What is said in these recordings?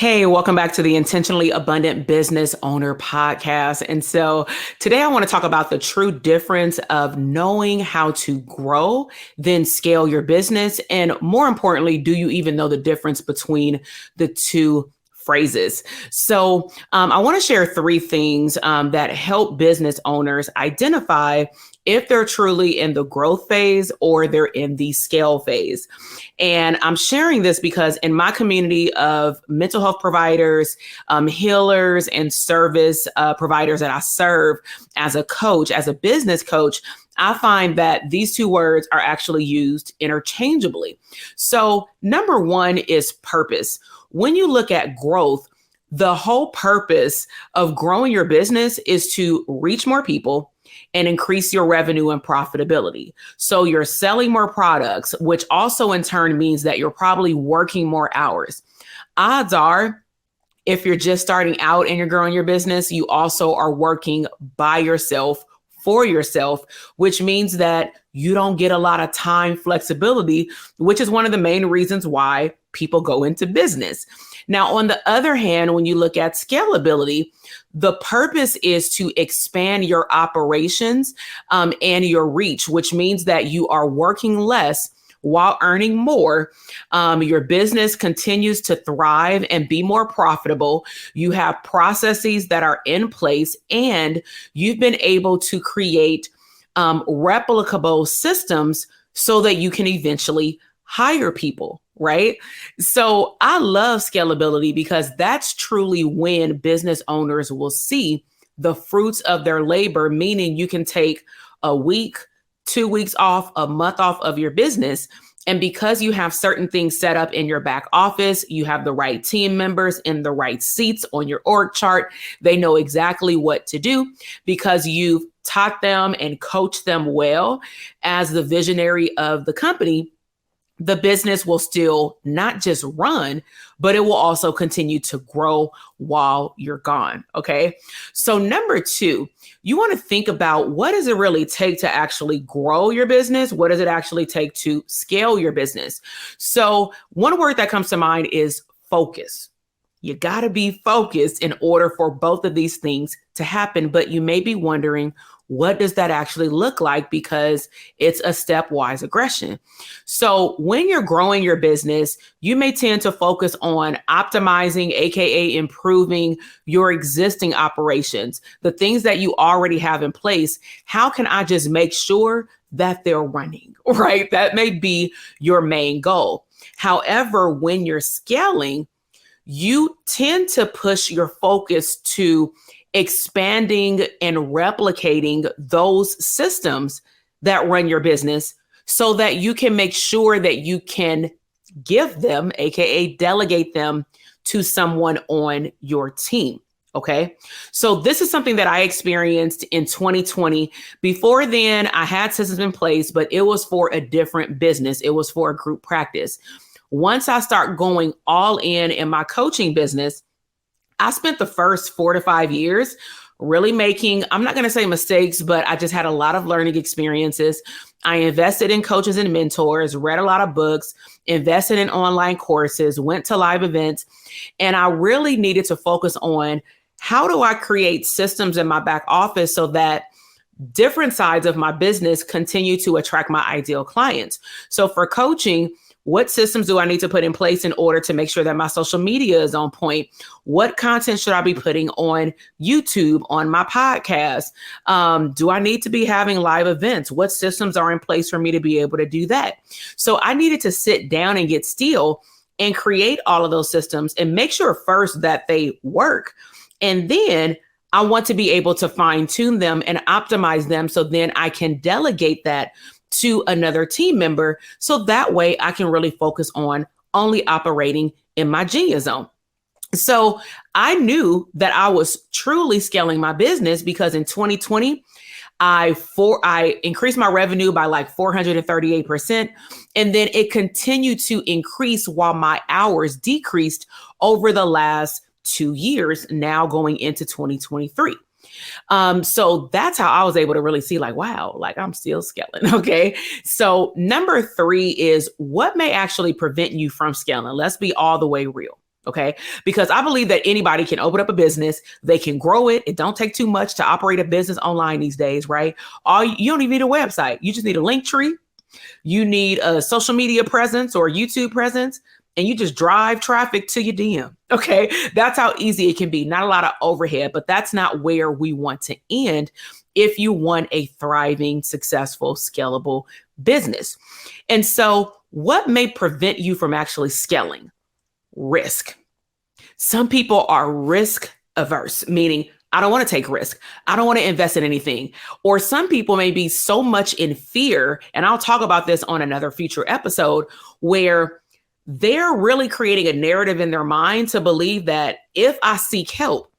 Hey, welcome back to the Intentionally Abundant Business Owner podcast. And so today I want to talk about the true difference of knowing how to grow, then scale your business. And more importantly, do you even know the difference between the two phrases? So I want to share three things that help business owners identify if they're truly in the growth phase or they're in the scale phase. And I'm sharing this because in my community of mental health providers, healers, and service providers that I serve as a coach, as a business coach, I find that these two words are actually used interchangeably. So number one is purpose. When you look at growth, the whole purpose of growing your business is to reach more people and increase your revenue and profitability. So you're selling more products, which also in turn means that you're probably working more hours. Odds are, if you're just starting out and you're growing your business, you also are working by yourself, for yourself, which means that you don't get a lot of time flexibility, which is one of the main reasons why people go into business. Now, on the other hand, when you look at scalability, the purpose is to expand your operations and your reach, which means that you are working less while earning more. Your business continues to thrive and be more profitable. You have processes that are in place, and you've been able to create replicable systems so that you can eventually hire people, right? So I love scalability because that's truly when business owners will see the fruits of their labor, meaning you can take a week, 2 weeks off, a month off of your business. And because you have certain things set up in your back office, you have the right team members in the right seats on your org chart. They know exactly what to do because you've taught them and coached them well as the visionary of the company. The business will still not just run, but it will also continue to grow while you're gone. Okay. So number two, you want to think about what does it really take to actually grow your business? What does it actually take to scale your business? So one word that comes to mind is focus. You got to be focused in order for both of these things to happen. But you may be wondering, what does that actually look like? Because it's a stepwise aggression. So when you're growing your business, you may tend to focus on optimizing, AKA improving your existing operations, the things that you already have in place. How can I just make sure that they're running, right? That may be your main goal. However, when you're scaling, you tend to push your focus to expanding and replicating those systems that run your business so that you can make sure that you can give them, AKA delegate them to someone on your team. Okay. So this is something that I experienced in 2020. Before then, I had systems in place, but it was for a different business. It was for a group practice. Once I start going all in my coaching business, I spent the first 4 to 5 years really making, I'm not going to say mistakes, but I just had a lot of learning experiences. I invested in coaches and mentors, read a lot of books, invested in online courses, went to live events, and I really needed to focus on how do I create systems in my back office so that different sides of my business continue to attract my ideal clients. So for coaching, what systems do I need to put in place in order to make sure that my social media is on point? What content should I be putting on YouTube, on my podcast? Do I need to be having live events? What systems are in place for me to be able to do that? So I needed to sit down and get still and create all of those systems and make sure first that they work. And then I want to be able to fine tune them and optimize them so then I can delegate that to another team member. So that way I can really focus on only operating in my genius zone. So I knew that I was truly scaling my business because in 2020, I increased my revenue by like 438%. And then it continued to increase while my hours decreased over the last 2 years, now going into 2023. So that's how I was able to really see like, wow, like I'm still scaling. Okay. So number 3 is what may actually prevent you from scaling. Let's be all the way real. Okay. Because I believe that anybody can open up a business. They can grow it. It don't take too much to operate a business online these days, right? You don't even need a website. You just need a link tree. You need a social media presence or YouTube presence, and you just drive traffic to your DM. Okay. That's how easy it can be. Not a lot of overhead, but that's not where we want to end if you want a thriving, successful, scalable business. And so, what may prevent you from actually scaling? Risk. Some people are risk averse, meaning I don't want to take risk. I don't want to invest in anything. Or some people may be so much in fear, and I'll talk about this on another future episode, where they're really creating a narrative in their mind to believe that if I seek help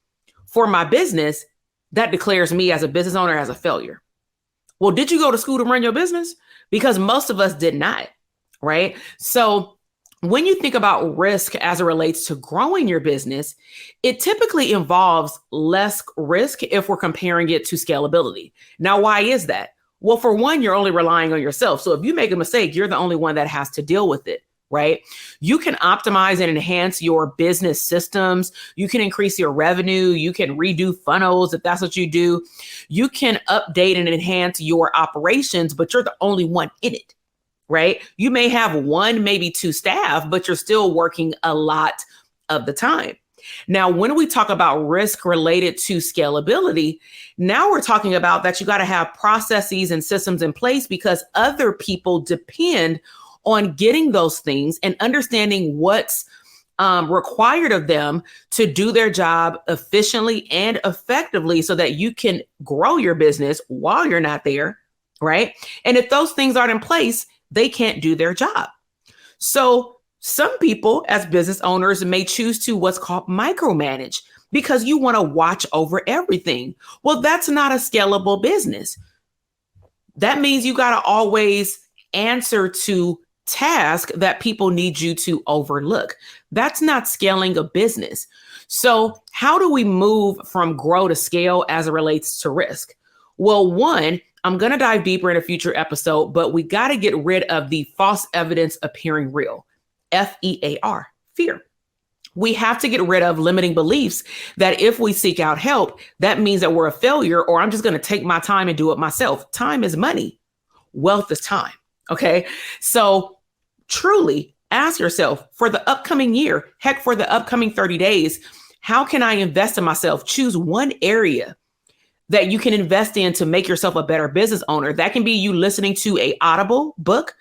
for my business, that declares me as a business owner as a failure. Well, did you go to school to run your business? Because most of us did not, right? So when you think about risk as it relates to growing your business, it typically involves less risk if we're comparing it to scalability. Now, why is that? Well, for one, you're only relying on yourself. So if you make a mistake, you're the only one that has to deal with it, right? You can optimize and enhance your business systems. You can increase your revenue. You can redo funnels if that's what you do. You can update and enhance your operations, but you're the only one in it. Right? You may have one, maybe two staff, but you're still working a lot of the time. Now, when we talk about risk related to scalability, now we're talking about that you got to have processes and systems in place because other people depend on getting those things and understanding what's required of them to do their job efficiently and effectively so that you can grow your business while you're not there. Right? And if those things aren't in place, they can't do their job. So some people as business owners may choose to what's called micromanage because you want to watch over everything. Well, that's not a scalable business. That means you got to always answer to tasks that people need you to overlook. That's not scaling a business. So how do we move from grow to scale as it relates to risk? Well, one, I'm going to dive deeper in a future episode, but we got to get rid of the false evidence appearing real, FEAR, fear. We have to get rid of limiting beliefs that if we seek out help, that means that we're a failure or I'm just going to take my time and do it myself. Time is money. Wealth is time. Okay. So truly ask yourself for the upcoming year, heck, for the upcoming 30 days, how can I invest in myself? Choose one area that you can invest in to make yourself a better business owner. That can be you listening to a Audible book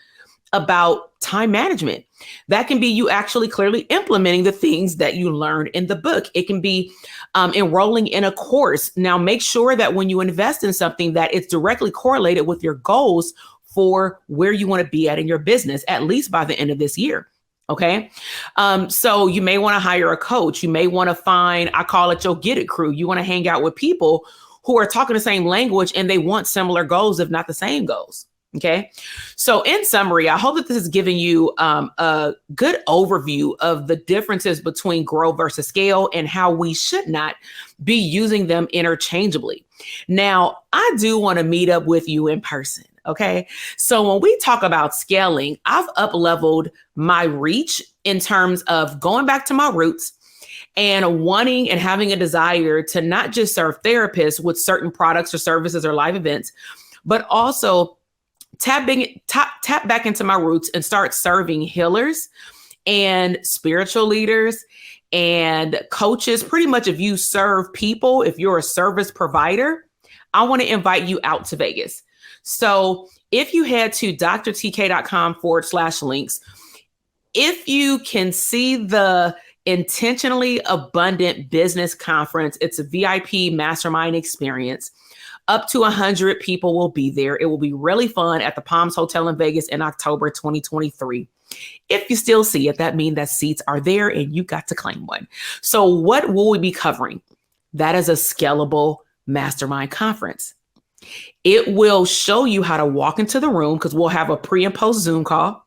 about time management. That can be you actually clearly implementing the things that you learned in the book. It can be enrolling in a course. Now, make sure that when you invest in something that it's directly correlated with your goals for where you want to be at in your business, at least by the end of this year. Okay. So you may want to hire a coach. You may want to find, I call it your get it crew. You want to hang out with people who are talking the same language and they want similar goals, if not the same goals. Okay. So in summary, I hope that this is giving you a good overview of the differences between grow versus scale and how we should not be using them interchangeably. Now, I do want to meet up with you in person. Okay. So when we talk about scaling, I've up-leveled my reach in terms of going back to my roots and wanting and having a desire to not just serve therapists with certain products or services or live events, but also tap back into my roots and start serving healers and spiritual leaders and coaches. Pretty much if you serve people, if you're a service provider, I want to invite you out to Vegas. So if you head to drtk.com/links, if you can see the Intentionally Abundant Business Conference, it's a VIP mastermind experience. Up to 100 people will be there. It will be really fun at the Palms Hotel in Vegas in October 2023. If you still see it, that means that seats are there and you got to claim one. So what will we be covering? That is a scalable mastermind conference. It will show you how to walk into the room because we'll have a pre and post Zoom call,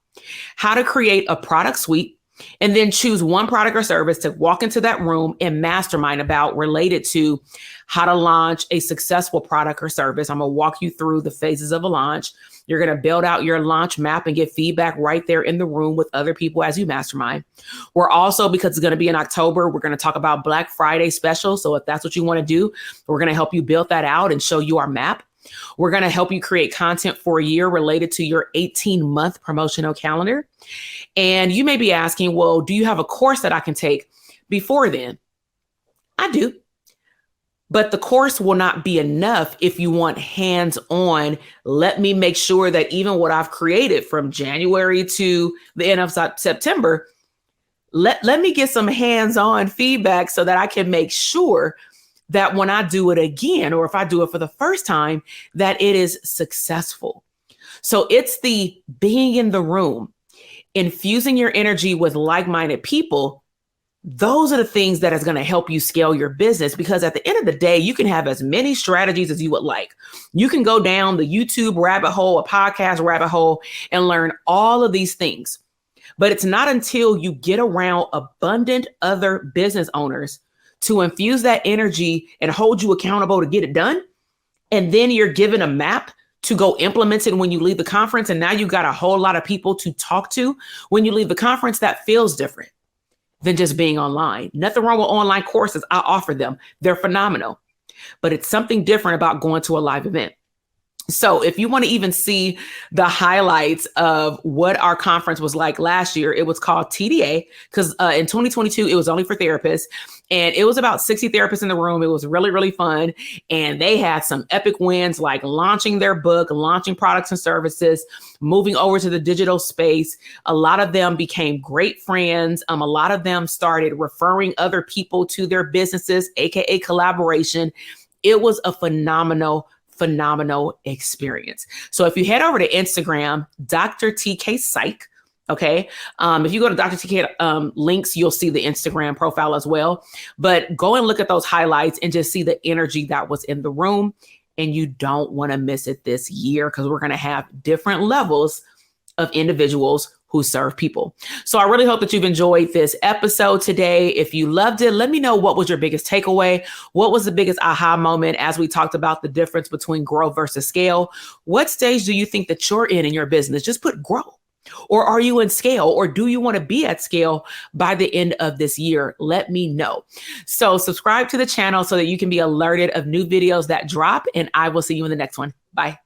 how to create a product suite, and then choose one product or service to walk into that room and mastermind about related to how to launch a successful product or service. I'm going to walk you through the phases of a launch, You're going to build out your launch map and get feedback right there in the room with other people as you mastermind. We're also, because it's going to be in October, we're going to talk about Black Friday special. So if that's what you want to do, we're going to help you build that out and show you our map. We're going to help you create content for a year related to your 18-month promotional calendar. And you may be asking, well, do you have a course that I can take before then? I do. But the course will not be enough if you want hands-on. Let me make sure that even what I've created from January to the end of September, let me get some hands-on feedback so that I can make sure that when I do it again, or if I do it for the first time, that it is successful. So it's the being in the room, infusing your energy with like-minded people. Those are the things that is going to help you scale your business, because at the end of the day, you can have as many strategies as you would like. You can go down the YouTube rabbit hole, a podcast rabbit hole, and learn all of these things. But it's not until you get around abundant other business owners to infuse that energy and hold you accountable to get it done. And then you're given a map to go implement it when you leave the conference. And now you got a whole lot of people to talk to when you leave the conference. That feels different than just being online. Nothing wrong with online courses. I offer them. They're phenomenal. But it's something different about going to a live event. So if you want to even see the highlights of what our conference was like last year, it was called TDA, because in 2022, it was only for therapists. And it was about 60 therapists in the room. It was really, really fun. And they had some epic wins, like launching their book, launching products and services, moving over to the digital space. A lot of them became great friends. A lot of them started referring other people to their businesses, AKA collaboration. It was a phenomenal experience. So if you head over to Instagram, Dr. TK Psych, okay. If you go to Dr. TK links, you'll see the Instagram profile as well. But go and look at those highlights and just see the energy that was in the room. And you don't want to miss it this year, because we're going to have different levels of individuals who serve people. So I really hope that you've enjoyed this episode today. If you loved it, let me know what was your biggest takeaway. What was the biggest aha moment as we talked about the difference between grow versus scale? What stage do you think that you're in your business? Just put grow. Or are you in scale? Or do you want to be at scale by the end of this year? Let me know. So subscribe to the channel so that you can be alerted of new videos that drop, and I will see you in the next one. Bye.